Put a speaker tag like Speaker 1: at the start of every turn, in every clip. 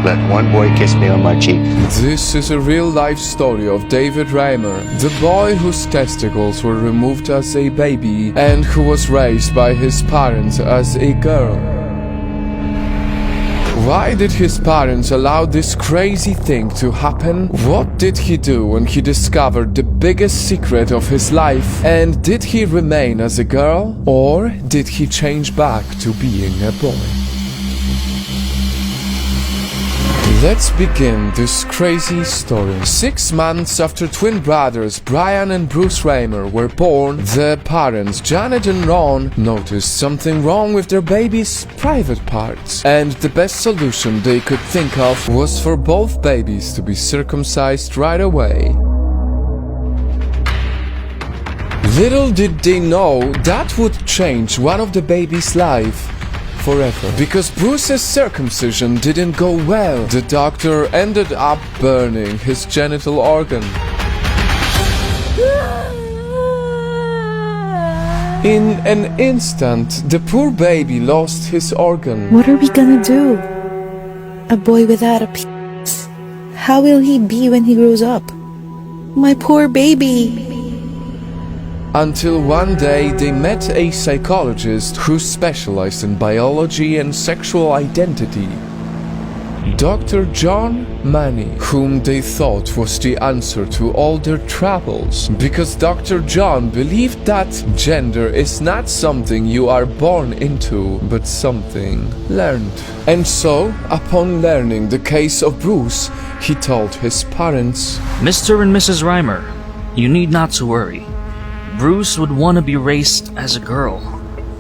Speaker 1: let one boy kiss me on my cheek.
Speaker 2: This is a real-life story of David Reimer, the boy whose testicles were removed as a baby and who was raised by his parents as a girl. Why did his parents allow this crazy thing to happen? What did he do when he discovered the biggest secret of his life? And did he remain as a girl? Or did he change back to being a boy? Let's begin this crazy story. 6 months after twin brothers Brian and Bruce Reimer were born, the parents Janet and Ron noticed something wrong with their baby's private parts, and the best solution they could think of was for both babies to be circumcised right away. Little did they know that would change one of the baby's life forever. Because Bruce's circumcision didn't go well, the doctor ended up burning his genital organ. In an instant, the poor baby lost his organ.
Speaker 3: What are we gonna do? A boy without a penis. How will he be when he grows up? My poor baby.
Speaker 2: Until one day they met a psychologist who specialized in biology and sexual identity, Dr. John Manny, whom they thought was the answer to all their troubles, because Dr. John believed that gender is not something you are born into, but something learned. And so, upon learning the case of Bruce, he told his parents,
Speaker 4: Mr. and Mrs. Reimer, you need not to worry. Bruce would want to be raised as a girl,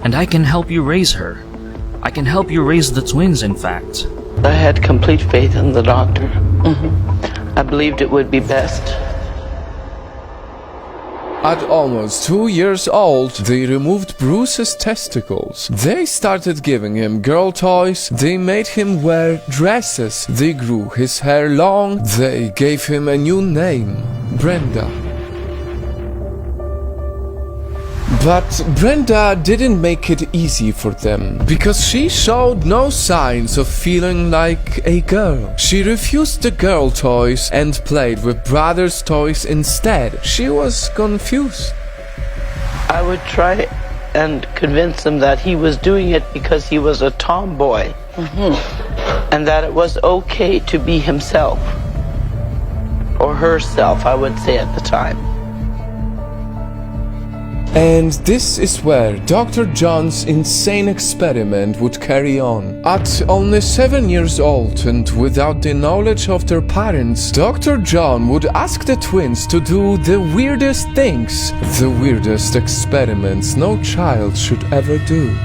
Speaker 4: and I can help you raise her. I can help you raise the twins, in fact.
Speaker 5: I had complete faith in the doctor. I believed it would be best.
Speaker 2: At almost 2 years old, they removed Bruce's testicles. They started giving him girl toys, they made him wear dresses, they grew his hair long, they gave him a new name, Brenda. But Brenda didn't make it easy for them, because she showed no signs of feeling like a girl. She refused the girl toys and played with brothers' toys instead. She was confused.
Speaker 5: I would try and convince him that he was doing it because he was a tomboy, and that it was okay to be himself, or herself, I would say at the time.
Speaker 2: And this is where Dr. John's insane experiment would carry on. At only 7 years old and without the knowledge of their parents, Dr. John would ask the twins to do the weirdest things, the weirdest experiments no child should ever do.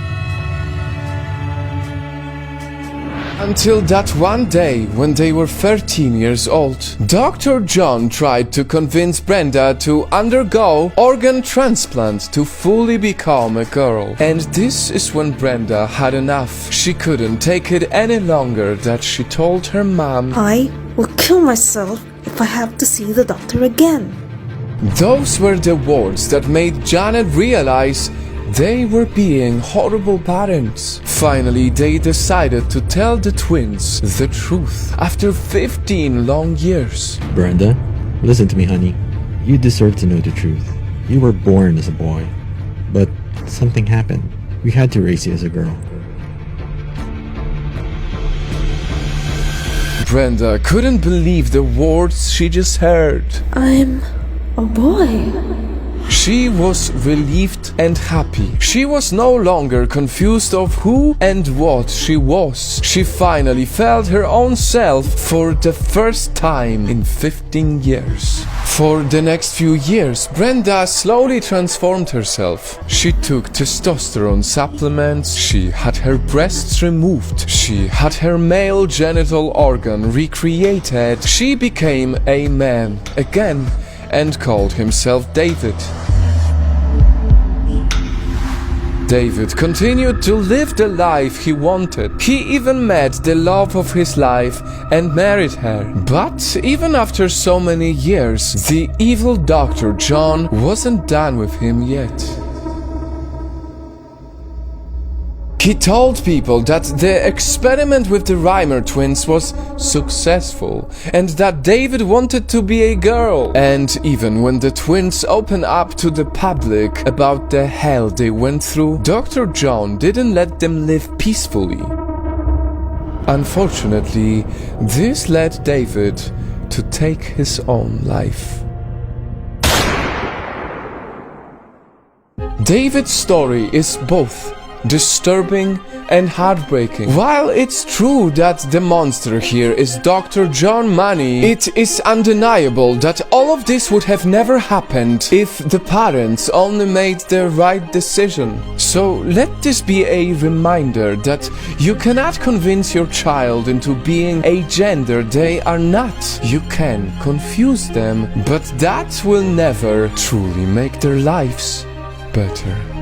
Speaker 2: Until that one day, when they were 13 years old, Dr. John tried to convince Brenda to undergo organ transplant to fully become a girl. And this is when Brenda had enough. She couldn't take it any longer that she told her mom,
Speaker 3: I will kill myself if I have to see the doctor again.
Speaker 2: Those were the words that made Janet realize they were being horrible parents. Finally, they decided to tell the twins the truth after 15 long years.
Speaker 6: Brenda, listen to me, honey. You deserve to know the truth. You were born as a boy, but something happened. We had to raise you as a girl.
Speaker 2: Brenda couldn't believe the words she just heard.
Speaker 3: I'm a boy.
Speaker 2: She was relieved and happy. She was no longer confused of who and what she was. She finally felt her own self for the first time in 15 years. For the next few years, Brenda slowly transformed herself. She took testosterone supplements, she had her breasts removed, she had her male genital organ recreated, she became a man again and called himself David. David continued to live the life he wanted. He even met the love of his life and married her. But even after so many years, the evil Dr. John wasn't done with him yet. He told people that the experiment with the Reimer twins was successful and that David wanted to be a girl. And even when the twins opened up to the public about the hell they went through, Dr. John didn't let them live peacefully. Unfortunately, this led David to take his own life. David's story is both disturbing and heartbreaking. While it's true that the monster here is Dr. John Money, it is undeniable that all of this would have never happened if the parents only made the right decision. So let this be a reminder that you cannot convince your child into being a gender they are not. You can confuse them, but that will never truly make their lives better.